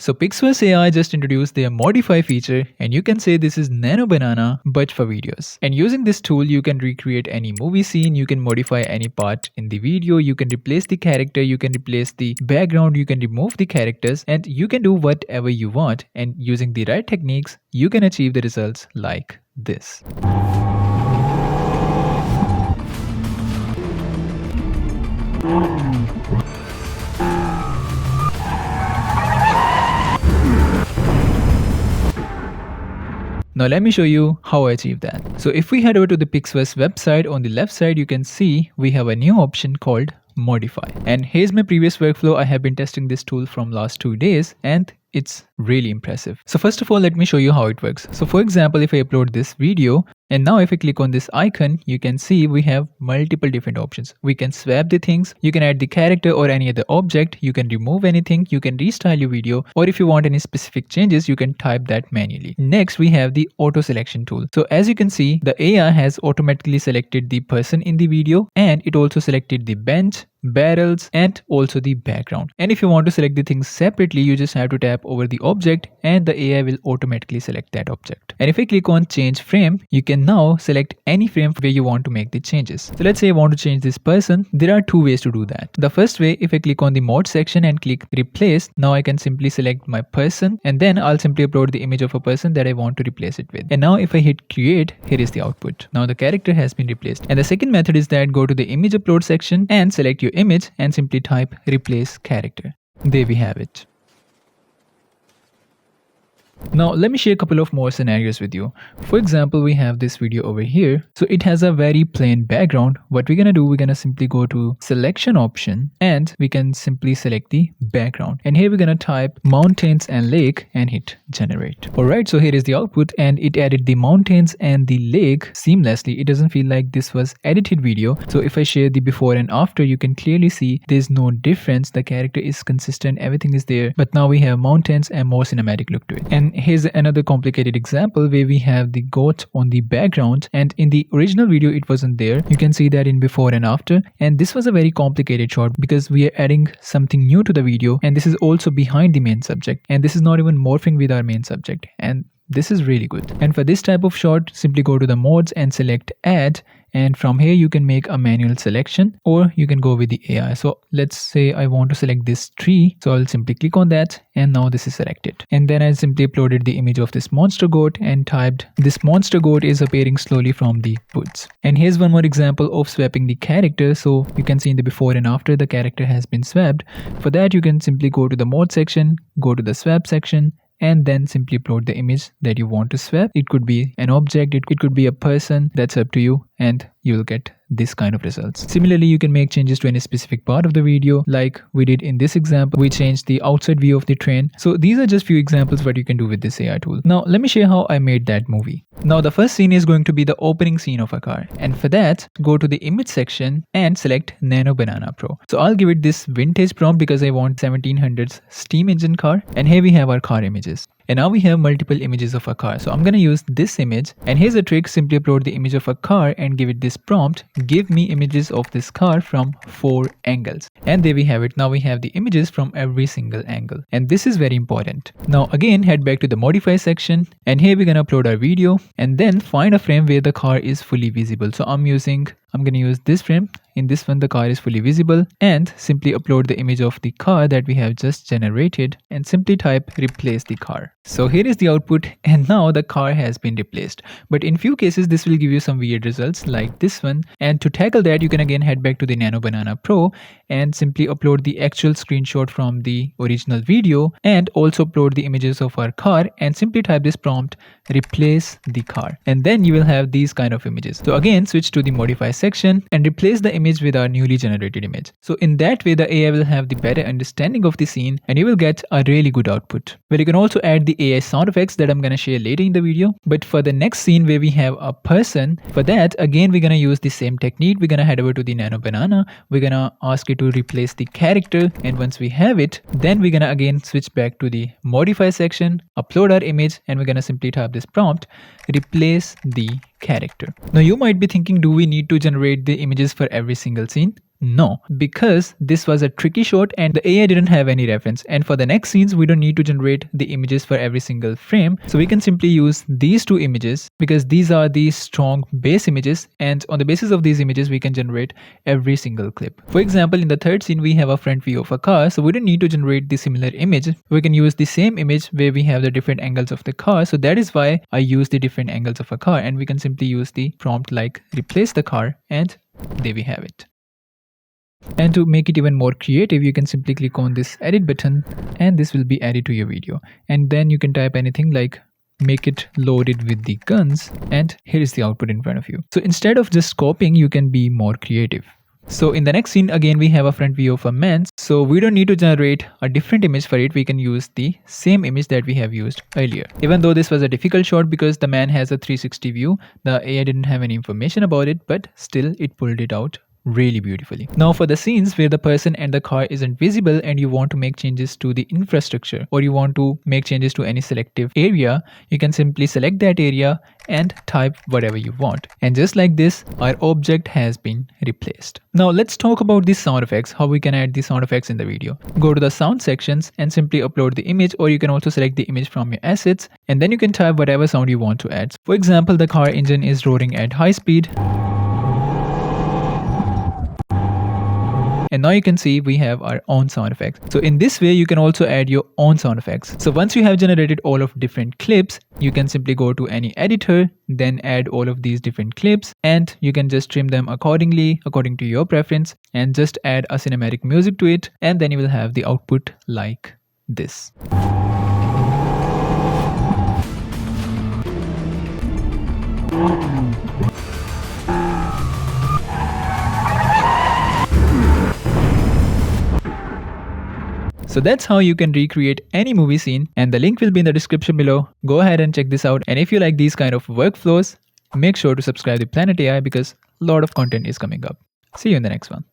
So Pix AI just introduced their modify feature, and you can say this is Nano Banana but for videos. And using this tool you can recreate any movie scene, you can modify any part in the video, you can replace the character, you can replace the background, you can remove the characters, and you can do whatever you want. And using the right techniques you can achieve the results like this. Now let me show you how I achieve that. So if we head over to the Pixverse website, on the left side you can see we have a new option called modify. And here's my previous workflow. I have been testing this tool from last 2 days and it's really impressive. So first of all, let me show you how it works. So for example, if I upload this video and now if I click on this icon, you can see we have multiple different options. We can swap the things, you can add the character or any other object, you can remove anything, you can restyle your video, or if you want any specific changes, you can type that manually. Next, we have the auto selection tool. So as you can see, the AI has automatically selected the person in the video and it also selected the bench, barrels, and also the background. And if you want to select the things separately, you just have to tap over the object and the AI will automatically select that object. And if I click on change frame, you can now select any frame where you want to make the changes. So let's say I want to change this person. There are 2 ways to do that. The first way, if I click on the mod section and click replace, now I can simply select my person and then I'll simply upload the image of a person that I want to replace it with. And now if I hit create, here is the output. Now the character has been replaced. And the second method is that go to the image upload section and select your image and simply type replace character. There we have it. Now let me share a couple of more scenarios with you. For example, we have this video over here. So it has a very plain background. What we're gonna do, we're gonna simply go to selection option and we can simply select the background. And here we're gonna type mountains and lake and hit generate. Alright, so here is the output and it added the mountains and the lake seamlessly. It doesn't feel like this was edited video. So if I share the before and after, you can clearly see there's no difference. The character is consistent, everything is there. But now we have mountains and more cinematic look to it. And here's another complicated example where we have the goat on the background and in the original video it wasn't there. You can see that in before and after, and this was a very complicated shot because we are adding something new to the video and this is also behind the main subject and this is not even morphing with our main subject, and this is really good. And for this type of shot, simply go to the modes and select add, and from here you can make a manual selection or you can go with the AI. So let's say I want to select this tree, so I'll simply click on that and now this is selected. And then I simply uploaded the image of this monster goat and typed this monster goat is appearing slowly from the woods. And here's one more example of swapping the character. So you can see in the before and after the character has been swapped. For that you can simply go to the mode section, go to the swap section, and then simply upload the image that you want to swap. It could be an object, it could be a person, that's up to you, and you will get this kind of results. Similarly, you can make changes to any specific part of the video, like we did in this example. We changed the outside view of the train. So these are just few examples what you can do with this AI tool. Now let me share how I made that movie. Now the first scene is going to be the opening scene of a car, and for that go to the image section and select Nano Banana Pro. So I'll give it this vintage prompt because I want 1700s steam engine car, and here we have our car images. And now we have multiple images of a car. So I'm going to use this image, and here's a trick. Simply upload the image of a car and give it this prompt, give me images of this car from 4 angles. And there we have it. Now we have the images from every single angle, and this is very important. Now again, head back to the modify section, and here we're going to upload our video and then find a frame where the car is fully visible. So I'm going to use this frame. In this one the car is fully visible, and simply upload the image of the car that we have just generated and simply type replace the car. So here is the output, and now the car has been replaced. But in few cases this will give you some weird results like this one, and to tackle that you can again head back to the Nano Banana Pro and simply upload the actual screenshot from the original video and also upload the images of our car and simply type this prompt replace the car, and then you will have these kind of images. So again, switch to the modify section and replace the image with our newly generated image. So in that way the AI will have the better understanding of the scene and you will get a really good output. Well, you can also add the AI sound effects that I'm gonna share later in the video. But for the next scene where we have a person, for that again we're gonna use the same technique. We're gonna head over to the Nano Banana, we're gonna ask it to replace the character, and once we have it, then we're gonna again switch back to the modify section, upload our image, and we're gonna simply type this prompt, replace the character. Now you might be thinking, do we need to generate the images for every single scene? No, because this was a tricky shot and the AI didn't have any reference. And for the next scenes, we don't need to generate the images for every single frame. So we can simply use these two images because these are the strong base images. And on the basis of these images, we can generate every single clip. For example, in the third scene, we have a front view of a car. So we don't need to generate the similar image. We can use the same image where we have the different angles of the car. So that is why I use the different angles of a car. And we can simply use the prompt like replace the car, and there we have it. And to make it even more creative, you can simply click on this edit button and this will be added to your video. And then you can type anything like make it loaded with the guns, and here is the output in front of you. So instead of just copying, you can be more creative. So in the next scene, again, we have a front view of a man. So we don't need to generate a different image for it. We can use the same image that we have used earlier. Even though this was a difficult shot because the man has a 360 view, the AI didn't have any information about it, but still it pulled it out really beautifully. Now for the scenes where the person and the car isn't visible and you want to make changes to the infrastructure, or you want to make changes to any selective area, you can simply select that area and type whatever you want. And just like this, our object has been replaced. Now let's talk about the sound effects, how we can add the sound effects in the video. Go to the sound sections and simply upload the image, or you can also select the image from your assets and then you can type whatever sound you want to add. For example, the car engine is roaring at high speed. And now you can see we have our own sound effects. So in this way, you can also add your own sound effects. So once you have generated all of different clips, you can simply go to any editor, then add all of these different clips, and you can just trim them accordingly, according to your preference, and just add a cinematic music to it. And then you will have the output like this. So that's how you can recreate any movie scene, and the link will be in the description below. Go ahead and check this out. And if you like these kind of workflows, make sure to subscribe to Planet AI because a lot of content is coming up. See you in the next one.